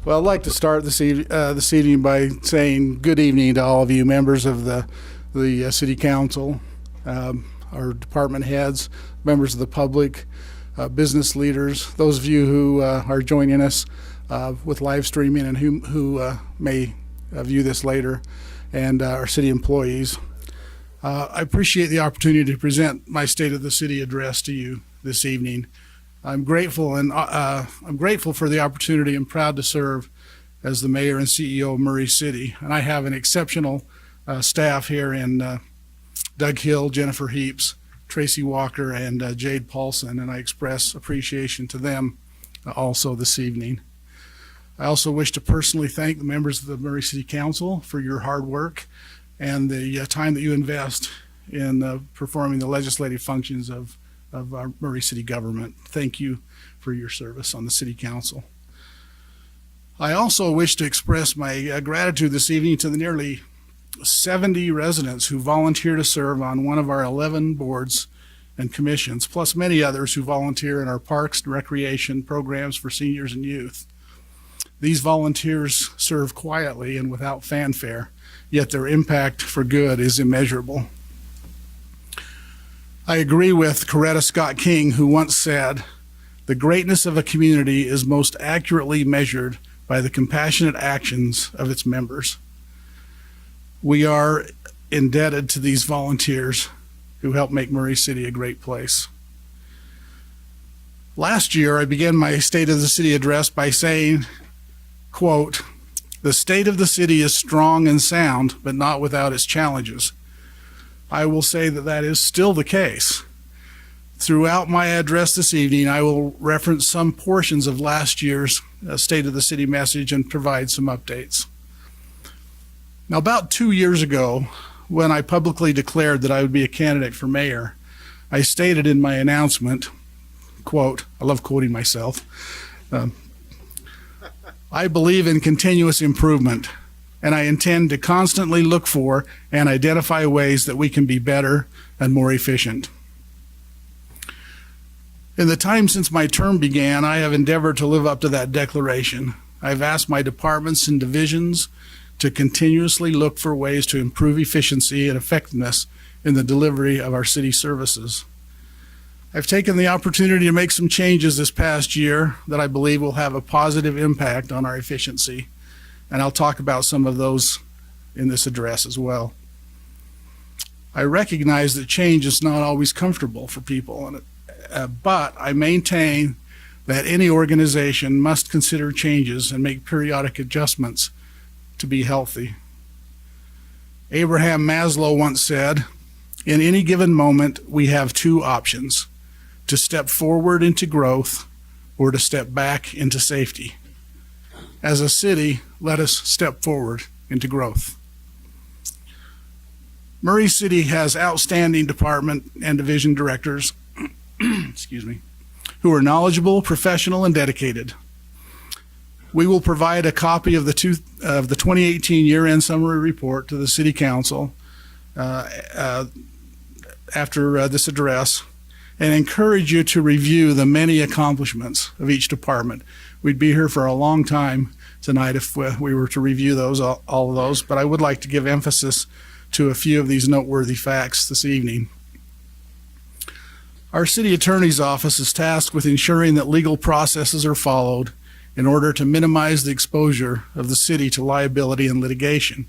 Well, I'd like to start this evening by saying good evening to all of you members of the City Council, our department heads, members of the public, business leaders, those of you who are joining us with live streaming and who may view this later, and our city employees. I appreciate the opportunity to present my State of the City address to you this evening. I'm grateful for the opportunity and proud to serve as the mayor and CEO of Murray City. And I have an exceptional staff here in Doug Hill, Jennifer Heaps, Tracy Walker, and Jade Paulson, and I express appreciation to them also this evening. I also wish to personally thank the members of the Murray City Council for your hard work and the time that you invest in performing the legislative functions of our Murray City government. Thank you for your service on the City Council. I also wish to express my gratitude this evening to the nearly 70 residents who volunteer to serve on one of our 11 boards and commissions, plus many others who volunteer in our parks and recreation programs for seniors and youth. These volunteers serve quietly and without fanfare, yet their impact for good is immeasurable. I agree with Coretta Scott King, who once said, "The greatness of a community is most accurately measured by the compassionate actions of its members." We are indebted to these volunteers who help make Murray City a great place. Last year, I began my State of the City address by saying, quote, "The state of the city is strong and sound, but not without its challenges." I will say that that is still the case. Throughout my address this evening, I will reference some portions of last year's State of the City message and provide some updates. Now, about 2 years ago, when I publicly declared that I would be a candidate for mayor, I stated in my announcement, quote, I love quoting myself, "I believe in continuous improvement, and I intend to constantly look for and identify ways that we can be better and more efficient." In the time since my term began, I have endeavored to live up to that declaration. I've asked my departments and divisions to continuously look for ways to improve efficiency and effectiveness in the delivery of our city services. I've taken the opportunity to make some changes this past year that I believe will have a positive impact on our efficiency, and I'll talk about some of those in this address as well. I recognize that change is not always comfortable for people, but I maintain that any organization must consider changes and make periodic adjustments to be healthy. Abraham Maslow once said, "In any given moment, we have two options: to step forward into growth or to step back into safety." As a city, let us step forward into growth. Murray City has outstanding department and division directors excuse me, who are knowledgeable, professional, and dedicated. We will provide a copy of the 2018 year-end summary report to the City Council after this address, and encourage you to review the many accomplishments of each department. We'd be here for a long time tonight if we were to review those, all of those, but I would like to give emphasis to a few of these noteworthy facts this evening. Our city attorney's office is tasked with ensuring that legal processes are followed in order to minimize the exposure of the city to liability and litigation.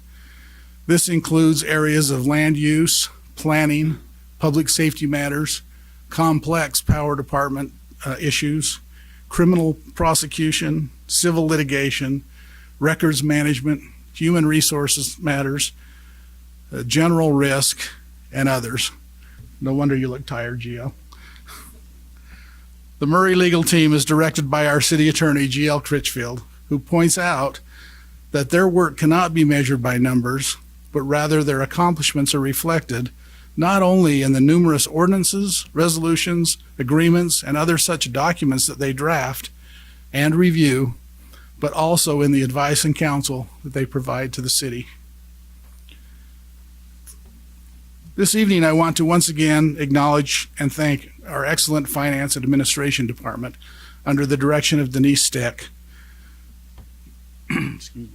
This includes areas of land use, planning, public safety matters, complex power department issues, criminal prosecution, civil litigation, records management, human resources matters, general risk, and others. No wonder you look tired, Gio. The Murray legal team is directed by our city attorney, G.L. Critchfield, who points out that their work cannot be measured by numbers, but rather their accomplishments are reflected not only in the numerous ordinances, resolutions, agreements, and other such documents that they draft and review, but also in the advice and counsel that they provide to the city. This evening, I want to once again acknowledge and thank our excellent Finance and Administration Department under the direction of Denise Steck. Excuse me.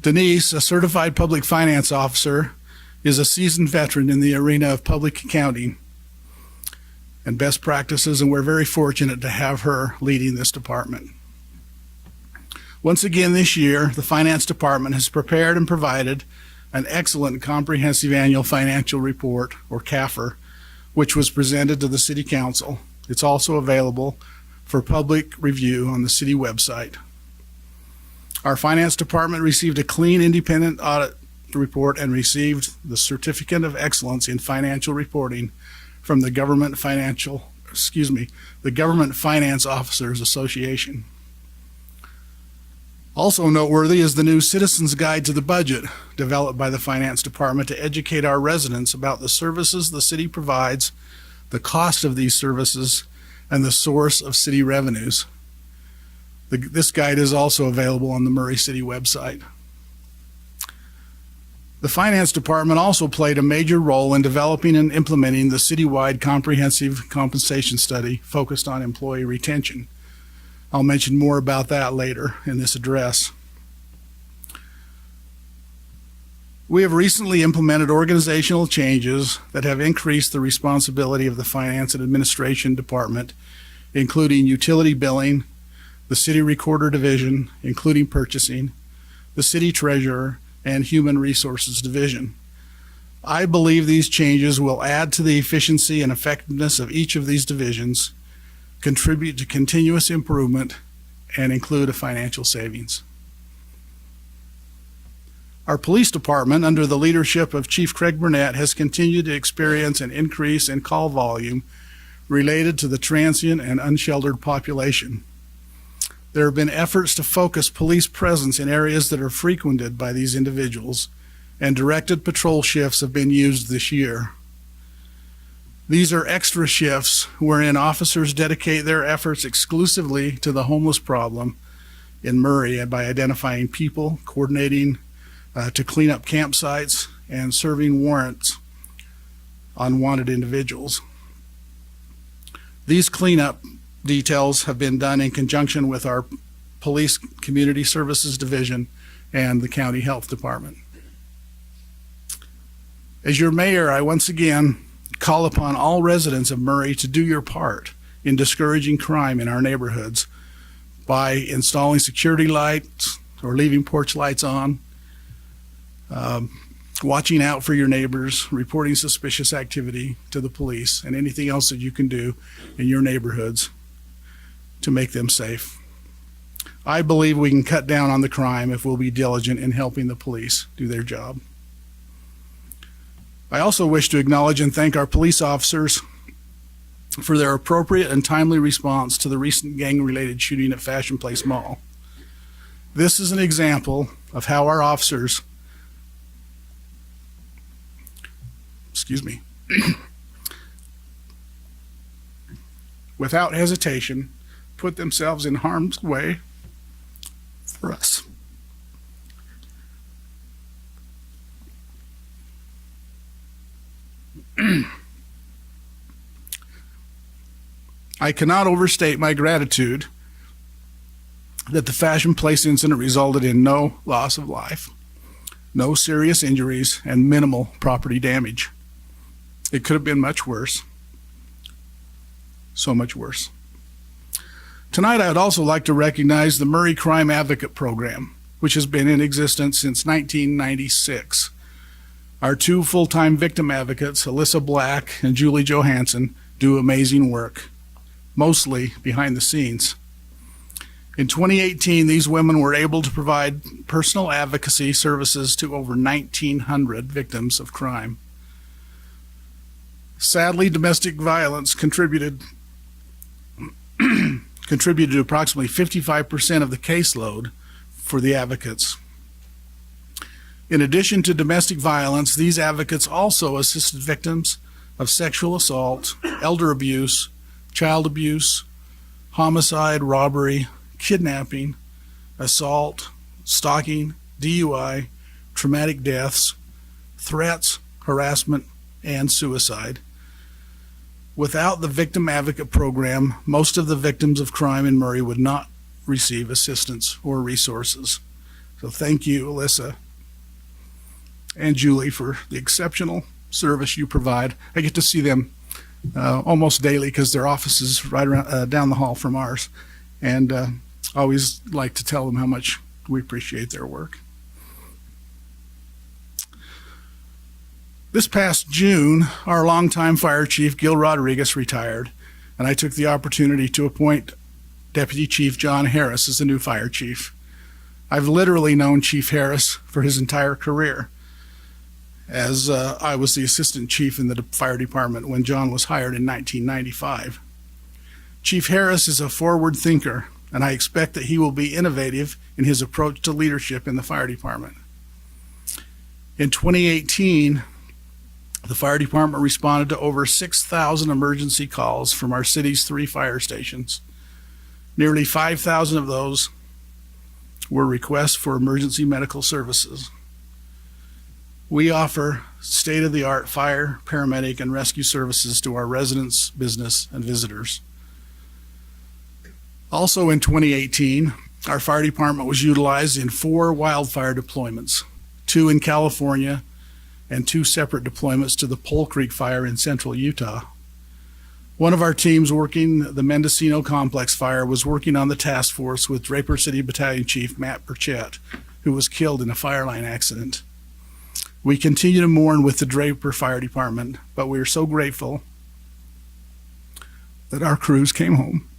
Denise, a certified public finance officer, is a seasoned veteran in the arena of public accounting and best practices, and we're very fortunate to have her leading this department. Once again this year, the Finance Department has prepared and provided an excellent comprehensive annual financial report, or CAFR, which was presented to the City Council. It's also available for public review on the city website. Our Finance Department received a clean independent audit report and received the Certificate of Excellence in Financial Reporting from the Government Finance Officers Association. Also noteworthy is the new Citizens Guide to the Budget, developed by the Finance Department to educate our residents about the services the city provides, the cost of these services, and the source of city revenues. This guide is also available on the Murray City website. The Finance Department also played a major role in developing and implementing the citywide comprehensive compensation study focused on employee retention. I'll mention more about that later in this address. We have recently implemented organizational changes that have increased the responsibility of the Finance and Administration Department, including utility billing, the City Recorder Division, including purchasing, the City Treasurer, and Human Resources Division. I believe these changes will add to the efficiency and effectiveness of each of these divisions, contribute to continuous improvement, and include a financial savings. Our police department, under the leadership of Chief Craig Burnett, has continued to experience an increase in call volume related to the transient and unsheltered population. There have been efforts to focus police presence in areas that are frequented by these individuals, and directed patrol shifts have been used this year. These are extra shifts wherein officers dedicate their efforts exclusively to the homeless problem in Murray by identifying people, coordinating to clean up campsites, and serving warrants on wanted individuals. These cleanup details have been done in conjunction with our Police Community Services Division and the County Health Department. As your mayor, I once again call upon all residents of Murray to do your part in discouraging crime in our neighborhoods by installing security lights or leaving porch lights on, watching out for your neighbors, reporting suspicious activity to the police, and anything else that you can do in your neighborhoods to make them safe. I believe we can cut down on the crime if we'll be diligent in helping the police do their job. I also wish to acknowledge and thank our police officers for their appropriate and timely response to the recent gang-related shooting at Fashion Place Mall. This is an example of how our officers, without hesitation, put themselves in harm's way for us. I cannot overstate my gratitude that the Fashion Place incident resulted in no loss of life, no serious injuries, and minimal property damage. It could have been much worse, so much worse. Tonight, I would also like to recognize the Murray Crime Advocate Program, which has been in existence since 1996. Our two full-time victim advocates, Alyssa Black and Julie Johansson, do amazing work, mostly behind the scenes. In 2018, these women were able to provide personal advocacy services to over 1,900 victims of crime. Sadly, domestic violence contributed to approximately 55% of the caseload for the advocates. In addition to domestic violence, these advocates also assisted victims of sexual assault, elder abuse, child abuse, homicide, robbery, kidnapping, assault, stalking, DUI, traumatic deaths, threats, harassment, and suicide. Without the Victim Advocate Program, most of the victims of crime in Murray would not receive assistance or resources. So thank you, Alyssa and Julie, for the exceptional service you provide. I get to see them almost daily because their office is right around, down the hall from ours. And I always like to tell them how much we appreciate their work. This past June, our longtime fire chief, Gil Rodriguez, retired, and I took the opportunity to appoint Deputy Chief John Harris as the new fire chief. I've literally known Chief Harris for his entire career, as I was the assistant chief in the fire department when John was hired in 1995. Chief Harris is a forward thinker, and I expect that he will be innovative in his approach to leadership in the fire department. In 2018, the fire department responded to over 6,000 emergency calls from our city's 3 fire stations. Nearly 5,000 of those were requests for emergency medical services. We offer state-of-the-art fire, paramedic, and rescue services to our residents, business, and visitors. Also in 2018, our fire department was utilized in 4 wildfire deployments, 2 in California and 2 separate deployments to the Pole Creek Fire in central Utah. One of our teams working the Mendocino Complex Fire was working on the task force with Draper City Battalion Chief Matt Burchett, who was killed in a fire line accident. We continue to mourn with the Draper Fire Department, but we are so grateful that our crews came home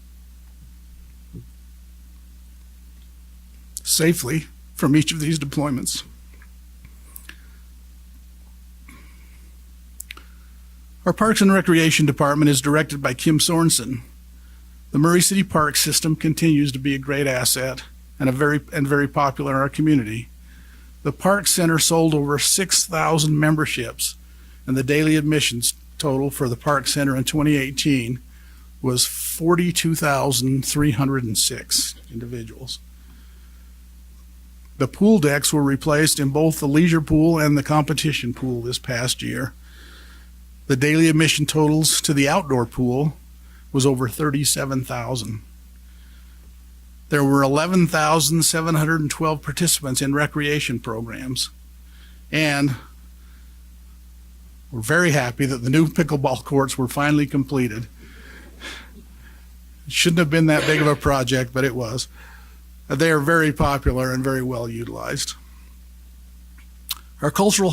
safely from each of these deployments. Our Parks and Recreation Department is directed by Kim Sorensen. The Murray City Park system continues to be a great asset and very popular in our community. The Park Center sold over 6,000 memberships, and the daily admissions total for the Park Center in 2018 was 42,306 individuals. The pool decks were replaced in both the leisure pool and the competition pool this past year. The daily admission totals to the outdoor pool was over 37,000. There were 11,712 participants in recreation programs, and we're very happy that the new pickleball courts were finally completed. It shouldn't have been that big of a project, but it was. They are very popular and very well utilized. Our cultural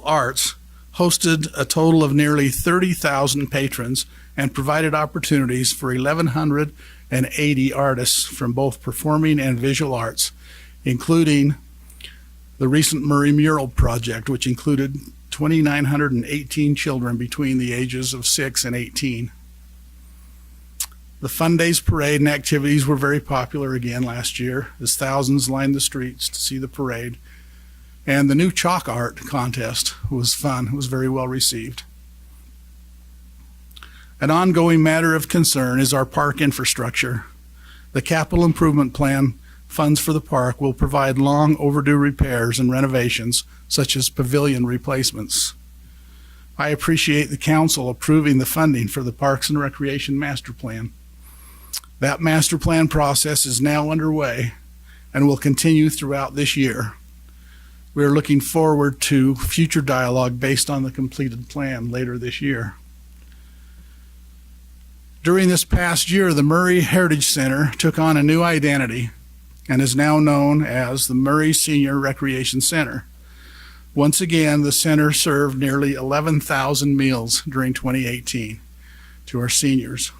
arts hosted a total of nearly 30,000 patrons and provided opportunities for 1,180 artists from both performing and visual arts, including the recent Murray Mural Project, which included 2,918 children between the ages of 6 and 18. The Fun Days Parade and activities were very popular again last year, as thousands lined the streets to see the parade. And the new chalk art contest was fun. It was very well received. An ongoing matter of concern is our park infrastructure. The capital improvement plan funds for the park will provide long overdue repairs and renovations, such as pavilion replacements. I appreciate the council approving the funding for the Parks and Recreation Master Plan. That master plan process is now underway and will continue throughout this year. We are looking forward to future dialogue based on the completed plan later this year. During this past year, the Murray Heritage Center took on a new identity and is now known as the Murray Senior Recreation Center. Once again, the center served nearly 11,000 meals during 2018 to our seniors.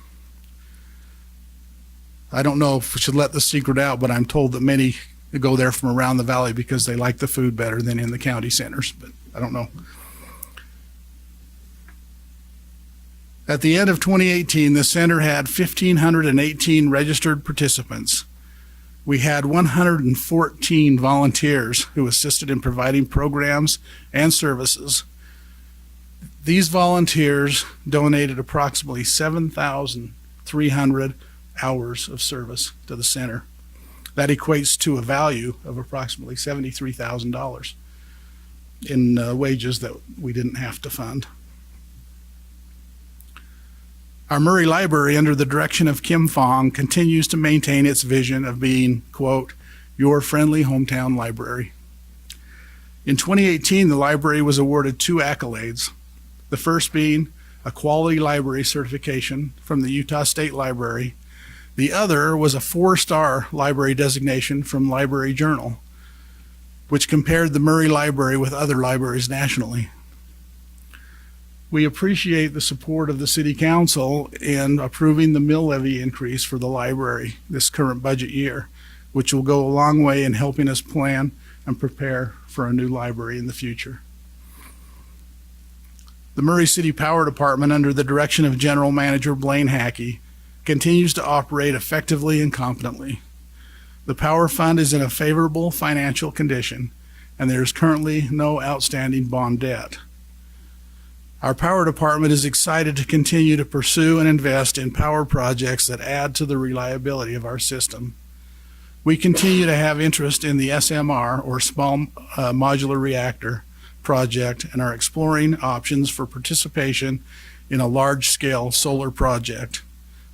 I don't know if we should let the secret out, but I'm told that many go there from around the valley because they like the food better than in the county centers, but I don't know. At the end of 2018, the center had 1,518 registered participants. We had 114 volunteers who assisted in providing programs and services. These volunteers donated approximately 7,300 hours of service to the center. That equates to a value of approximately $73,000 in wages that we didn't have to fund. Our Murray Library, under the direction of Kim Fong, continues to maintain its vision of being, quote, your friendly hometown library. In 2018, the library was awarded 2 accolades, the first being a quality library certification from the Utah State Library. The other was a 4-star library designation from Library Journal, which compared the Murray Library with other libraries nationally. We appreciate the support of the City Council in approving the mill levy increase for the library this current budget year, which will go a long way in helping us plan and prepare for a new library in the future. The Murray City Power Department, under the direction of General Manager Blaine Hackey, continues to operate effectively and competently. The Power Fund is in a favorable financial condition, and there is currently no outstanding bond debt. Our Power Department is excited to continue to pursue and invest in power projects that add to the reliability of our system. We continue to have interest in the SMR, or Small Modular Reactor, project and are exploring options for participation in a large-scale solar project.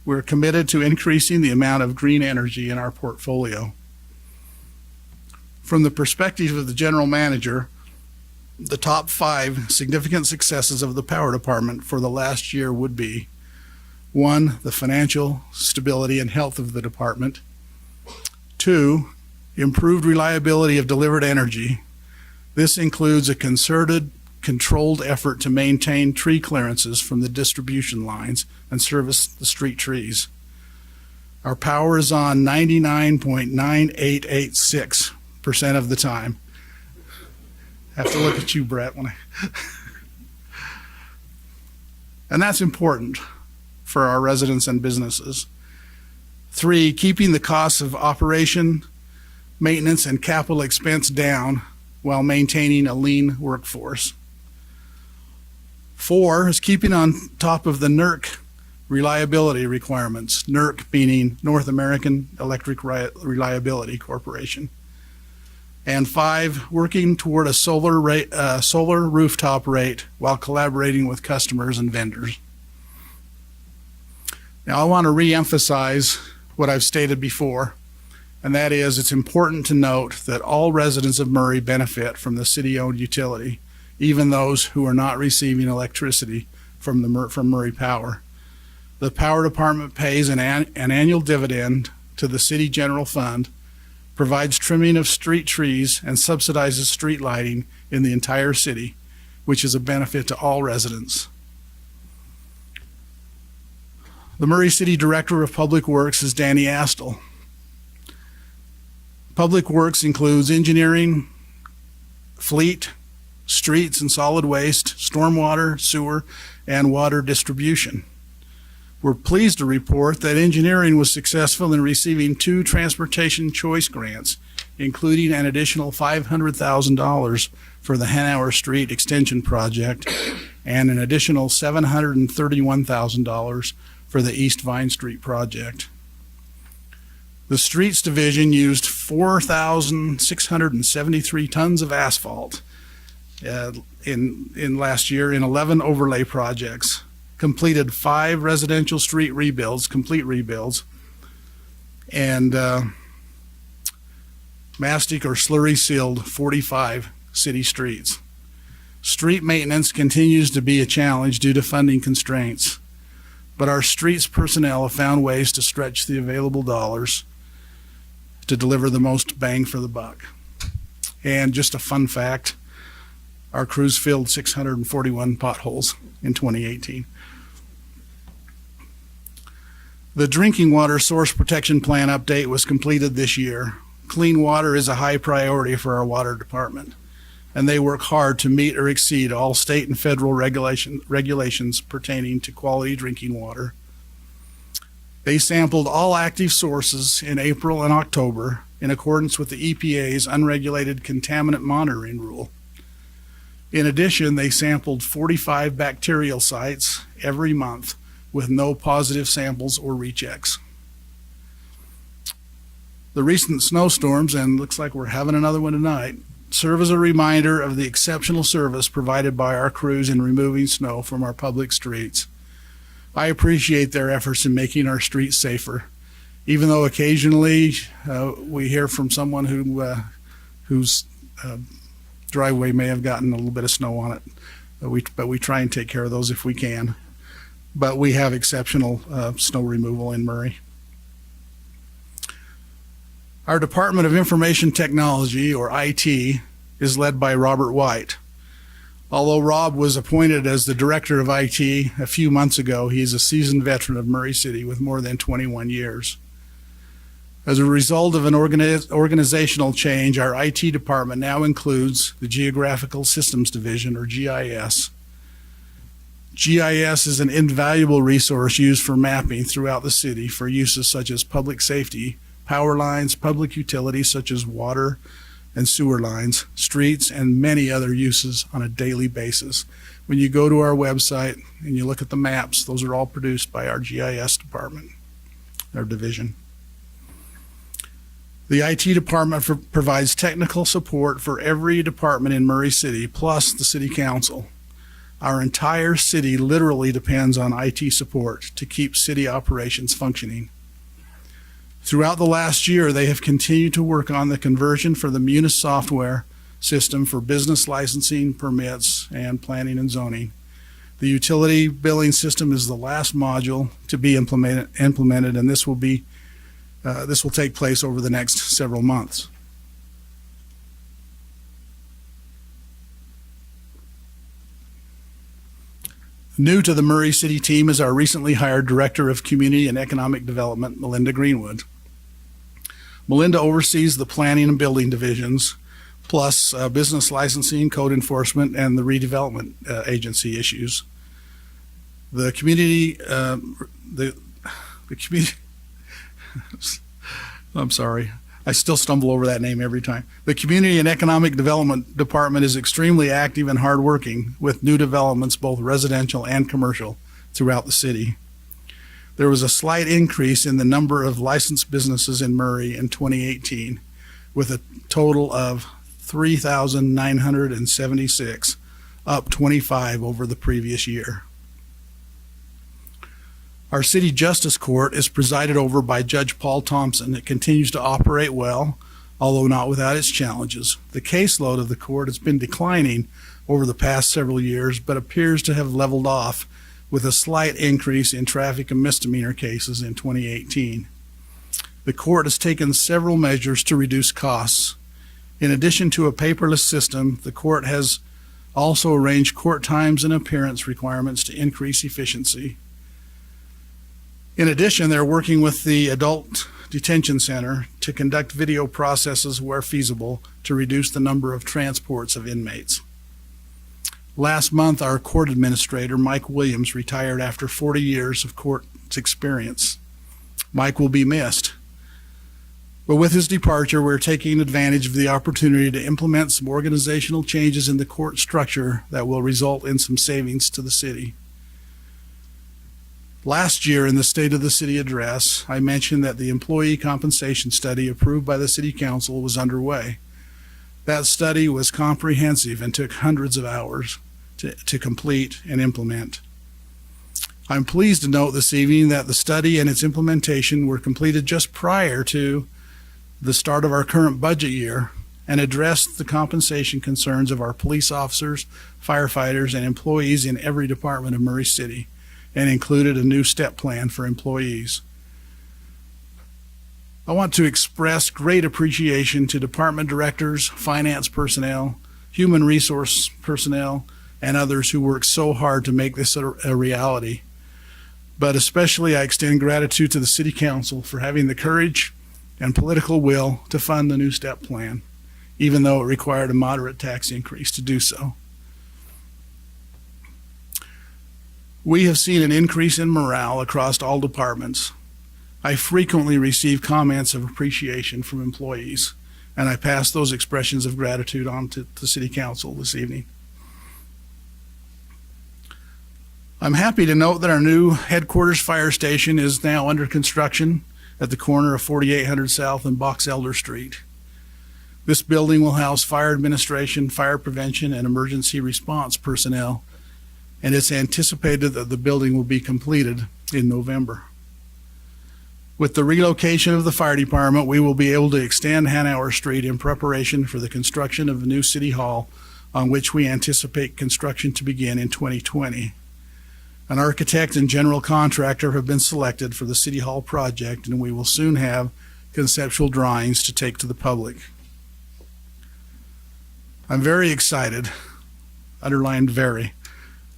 We're committed to increasing the amount of green energy in our portfolio. From the perspective of the General Manager, the top 5 significant successes of the Power Department for the last year would be: 1, the financial stability and health of the department; 2, improved reliability of delivered energy. This includes a concerted, controlled effort to maintain tree clearances from the distribution lines and service the street trees. Our power is on 99.9886% of the time. Have to look at you, Brett. And that's important for our residents and businesses. 3, keeping the costs of operation, maintenance, and capital expense down while maintaining a lean workforce. 4 is keeping on top of the NERC reliability requirements, NERC meaning North American Electric Reliability Corporation. And 5, working toward a solar rooftop rate while collaborating with customers and vendors. Now, I want to re-emphasize what I've stated before, and that is it's important to note that all residents of Murray benefit from the city-owned utility, even those who are not receiving electricity from Murray Power. The Power Department pays an annual dividend to the City General Fund, provides trimming of street trees, and subsidizes street lighting in the entire city, which is a benefit to all residents. The Murray City Director of Public Works is Danny Astle. Public Works includes engineering, fleet, streets and solid waste, stormwater, sewer, and water distribution. We're pleased to report that engineering was successful in receiving 2 transportation choice grants, including an additional $500,000 for the Hanauer Street Extension Project and an additional $731,000 for the East Vine Street Project. The Streets Division used 4,673 tons of asphalt in last year in 11 overlay projects, completed 5 residential street rebuilds, complete rebuilds, and mastic or slurry sealed 45 city streets. Street maintenance continues to be a challenge due to funding constraints, but our streets personnel have found ways to stretch the available dollars to deliver the most bang for the buck. And just a fun fact, our crews filled 641 potholes in 2018. The Drinking Water Source Protection Plan update was completed this year. Clean water is a high priority for our water department, and they work hard to meet or exceed all state and federal regulations pertaining to quality drinking water. They sampled all active sources in April and October in accordance with the EPA's unregulated contaminant monitoring rule. In addition, they sampled 45 bacterial sites every month with no positive samples or rechecks. The recent snowstorms, and looks like we're having another one tonight, serve as a reminder of the exceptional service provided by our crews in removing snow from our public streets. I appreciate their efforts in making our streets safer, even though occasionally we hear from someone whose driveway may have gotten a little bit of snow on it. But we try and take care of those if we can. But we have exceptional snow removal in Murray. Our Department of Information Technology, or IT, is led by Robert White. Although Rob was appointed as the director of IT a few months ago, he is a seasoned veteran of Murray City with more than 21 years. As a result of an organizational change, our IT department now includes the Geographical Systems Division, or GIS. GIS is an invaluable resource used for mapping throughout the city for uses such as public safety, power lines, public utilities such as water and sewer lines, streets, and many other uses on a daily basis. When you go to our website and you look at the maps, those are all produced by our GIS department, our division. The IT department provides technical support for every department in Murray City, plus the city council. Our entire city literally depends on IT support to keep city operations functioning. Throughout the last year, they have continued to work on the conversion for the Munis software system for business licensing, permits, and planning and zoning. The utility billing system is the last module to be implemented, and this will take place over the next several months. New to the Murray City team is our recently hired Director of Community and Economic Development, Melinda Greenwood. Melinda oversees the planning and building divisions, plus business licensing, code enforcement, and the redevelopment agency issues. The community, I'm sorry, I still stumble over that name every time. The Community and Economic Development Department is extremely active and hardworking with new developments, both residential and commercial, throughout the city. There was a slight increase in the number of licensed businesses in Murray in 2018, with a total of 3,976, up 25 over the previous year. Our City Justice Court is presided over by Judge Paul Thompson. It continues to operate well, although not without its challenges. The caseload of the court has been declining over the past several years, but appears to have leveled off with a slight increase in traffic and misdemeanor cases in 2018. The court has taken several measures to reduce costs. In addition to a paperless system, the court has also arranged court times and appearance requirements to increase efficiency. In addition, they're working with the Adult Detention Center to conduct video processes where feasible to reduce the number of transports of inmates. Last month, our court administrator, Mike Williams, retired after 40 years of court experience. Mike will be missed. But with his departure, we're taking advantage of the opportunity to implement some organizational changes in the court structure that will result in some savings to the city. Last year in the State of the City address, I mentioned that the employee compensation study approved by the City Council was underway. That study was comprehensive and took hundreds of hours to complete and implement. I'm pleased to note this evening that the study and its implementation were completed just prior to the start of our current budget year and addressed the compensation concerns of our police officers, firefighters, and employees in every department of Murray City, and included a new step plan for employees. I want to express great appreciation to department directors, finance personnel, human resource personnel, and others who work so hard to make this a reality. But especially I extend gratitude to the City Council for having the courage and political will to fund the new step plan, even though it required a moderate tax increase to do so. We have seen an increase in morale across all departments. I frequently receive comments of appreciation from employees, and I pass those expressions of gratitude on to the City Council this evening. I'm happy to note that our new headquarters fire station is now under construction at the corner of 4800 South and Box Elder Street. This building will house fire administration, fire prevention, and emergency response personnel, and it's anticipated that the building will be completed in November. With the relocation of the fire department, we will be able to extend Hanauer Street in preparation for the construction of the new City Hall, on which we anticipate construction to begin in 2020. An architect and general contractor have been selected for the City Hall project, and we will soon have conceptual drawings to take to the public. I'm very excited, underlined very,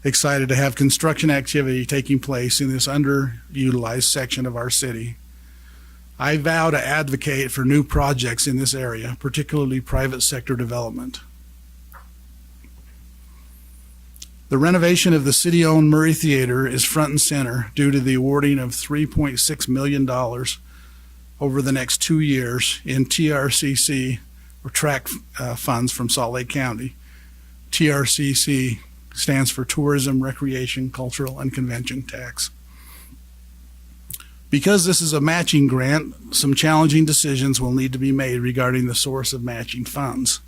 excited to have construction activity taking place in this underutilized section of our city. I vow to advocate for new projects in this area, particularly private sector development. The renovation of the city-owned Murray Theater is front and center due to the awarding of $3.6 million over the next 2 years in TRCC, or TRAC funds from Salt Lake County. TRCC stands for Tourism, Recreation, Cultural, and Convention Tax. Because this is a matching grant, some challenging decisions will need to be made regarding the source of matching funds.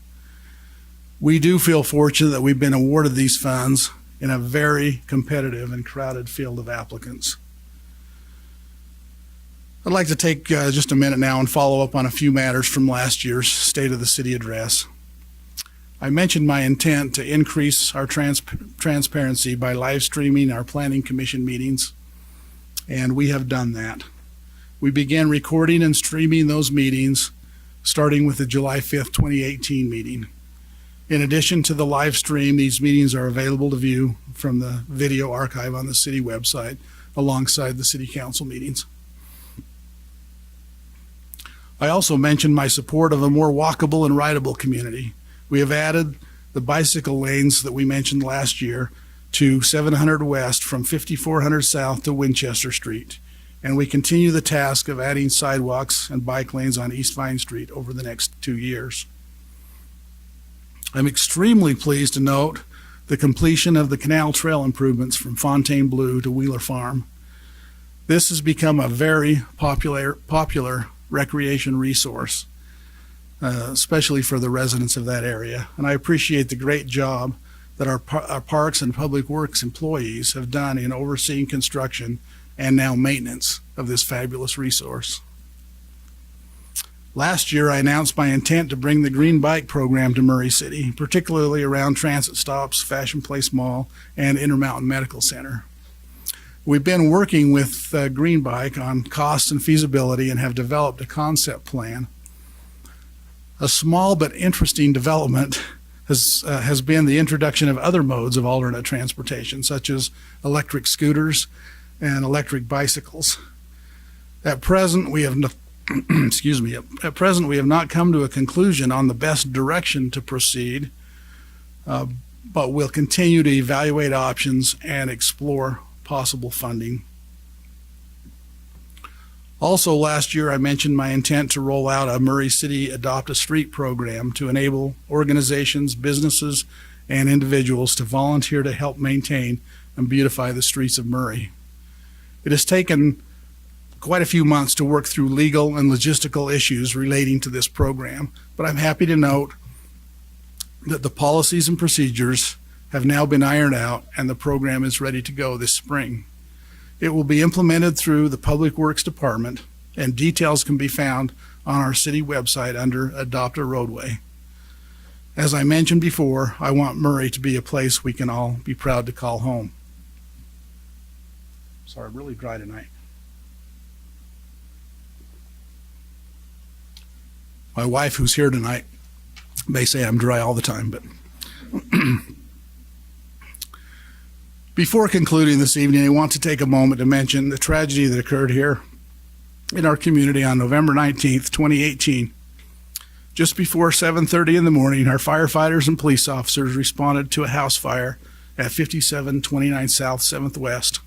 We do feel fortunate that we've been awarded these funds in a very competitive and crowded field of applicants. I'd like to take just a minute now and follow up on a few matters from last year's State of the City address. I mentioned my intent to increase our transparency by live streaming our Planning Commission meetings, and we have done that. We began recording and streaming those meetings starting with the July 5th, 2018 meeting. In addition to the live stream, these meetings are available to view from the video archive on the city website alongside the City Council meetings. I also mentioned my support of a more walkable and rideable community. We have added the bicycle lanes that we mentioned last year to 700 West from 5400 South to Winchester Street, and we continue the task of adding sidewalks and bike lanes on East Vine Street over the next 2 years. I'm extremely pleased to note the completion of the Canal Trail improvements from Fontaine Blue to Wheeler Farm. This has become a very popular recreation resource, especially for the residents of that area. And I appreciate the great job that our Parks and Public Works employees have done in overseeing construction and now maintenance of this fabulous resource. Last year, I announced my intent to bring the Green Bike program to Murray City, particularly around transit stops, Fashion Place Mall, and Intermountain Medical Center. We've been working with Green Bike on cost and feasibility and have developed a concept plan. A small but interesting development has been the introduction of other modes of alternate transportation, such as electric scooters and electric bicycles. At present, we have At present, we have not come to a conclusion on the best direction to proceed, but we'll continue to evaluate options and explore possible funding. Also, last year, I mentioned my intent to roll out a Murray City Adopt a Street program to enable organizations, businesses, and individuals to volunteer to help maintain and beautify the streets of Murray. It has taken quite a few months to work through legal and logistical issues relating to this program, but I'm happy to note that the policies and procedures have now been ironed out and the program is ready to go this spring. It will be implemented through the Public Works Department, and details can be found on our city website under Adopt a Roadway. As I mentioned before, I want Murray to be a place we can all be proud to call home. Sorry, I'm really dry tonight. My wife, who's here tonight, may say I'm dry all the time, but before concluding this evening, I want to take a moment to mention the tragedy that occurred here in our community on November 19th, 2018. Just before 7:30 in the morning, our firefighters and police officers responded to a house fire at 5729 South 7th West.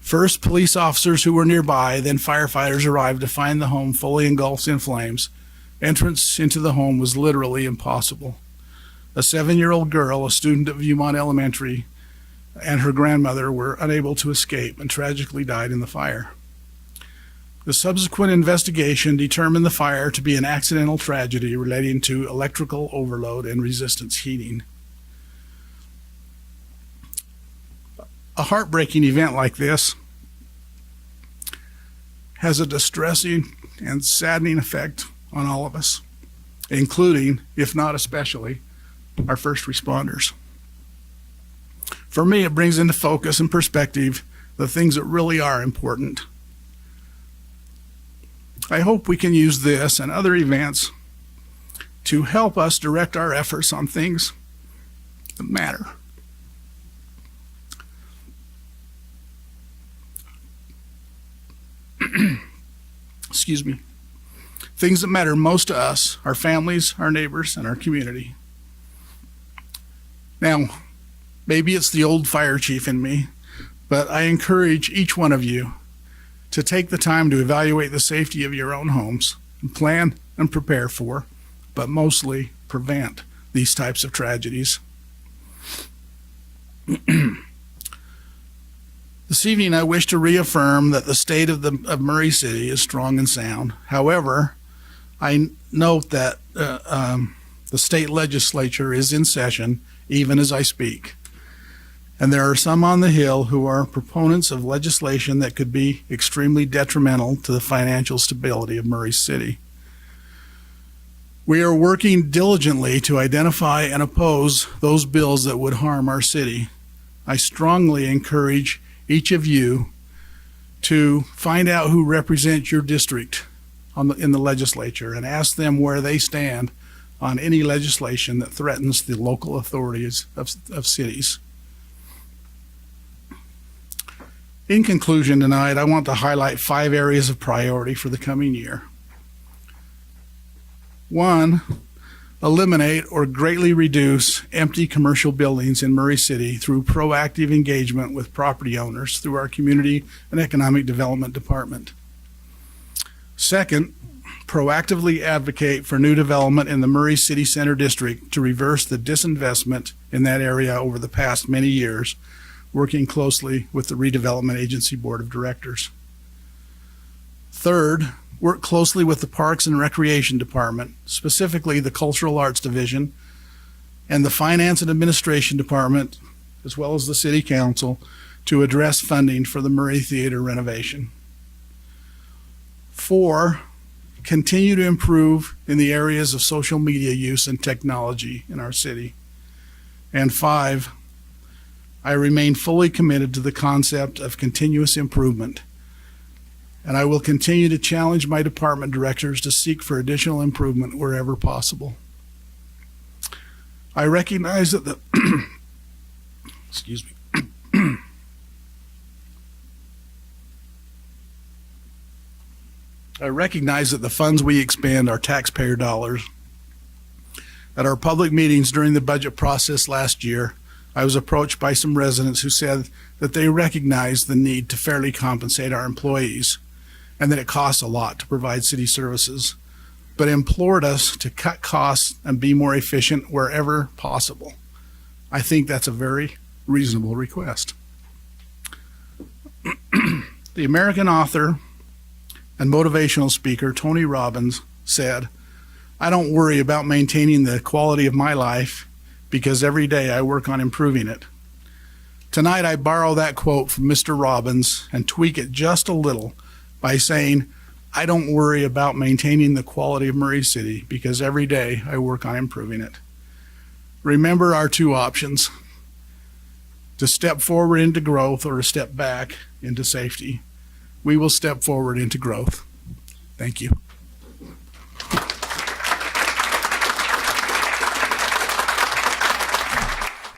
First, police officers who were nearby, then firefighters arrived to find the home fully engulfed in flames. Entrance into the home was literally impossible. A 7-year-old girl, a student at Viewmont Elementary, and her grandmother were unable to escape and tragically died in the fire. The subsequent investigation determined the fire to be an accidental tragedy relating to electrical overload and resistance heating. A heartbreaking event like this has a distressing and saddening effect on all of us, including, if not especially, our first responders. For me, it brings into focus and perspective the things that really are important. I hope we can use this and other events to help us direct our efforts on things that matter. Excuse me. Things that matter most to us, our families, our neighbors, and our community. Now, maybe it's the old fire chief in me, but I encourage each one of you to take the time to evaluate the safety of your own homes and plan and prepare for, but mostly prevent these types of tragedies. This evening, I wish to reaffirm that the state of Murray City is strong and sound. However, I note that the state legislature is in session even as I speak. And there are some on the Hill who are proponents of legislation that could be extremely detrimental to the financial stability of Murray City. We are working diligently to identify and oppose those bills that would harm our city. I strongly encourage each of you to find out who represents your district in the legislature and ask them where they stand on any legislation that threatens the local authorities of cities. In conclusion tonight, I want to highlight 5 areas of priority for the coming year. 1, eliminate or greatly reduce empty commercial buildings in Murray City through proactive engagement with property owners through our Community and Economic Development Department. 2nd, proactively advocate for new development in the Murray City Center District to reverse the disinvestment in that area over the past many years, working closely with the Redevelopment Agency Board of Directors. 3rd, work closely with the Parks and Recreation Department, specifically the Cultural Arts Division and the Finance and Administration Department, as well as the City Council, to address funding for the Murray Theater renovation. 4, continue to improve in the areas of social media use and technology in our city. And 5, I remain fully committed to the concept of continuous improvement, and I will continue to challenge my department directors to seek for additional improvement wherever possible. I recognize that the excuse me. I recognize that the funds we expend are taxpayer dollars. At our public meetings during the budget process last year, I was approached by some residents who said that they recognize the need to fairly compensate our employees and that it costs a lot to provide city services, but implored us to cut costs and be more efficient wherever possible. I think that's a very reasonable request. The American author and motivational speaker Tony Robbins said, "I don't worry about maintaining the quality of my life because every day I work on improving it." Tonight I borrow that quote from Mr. Robbins and tweak it just a little by saying, I don't worry about maintaining the quality of Murray City because every day I work on improving it. Remember our 2 options, to step forward into growth or to step back into safety. We will step forward into growth. Thank you.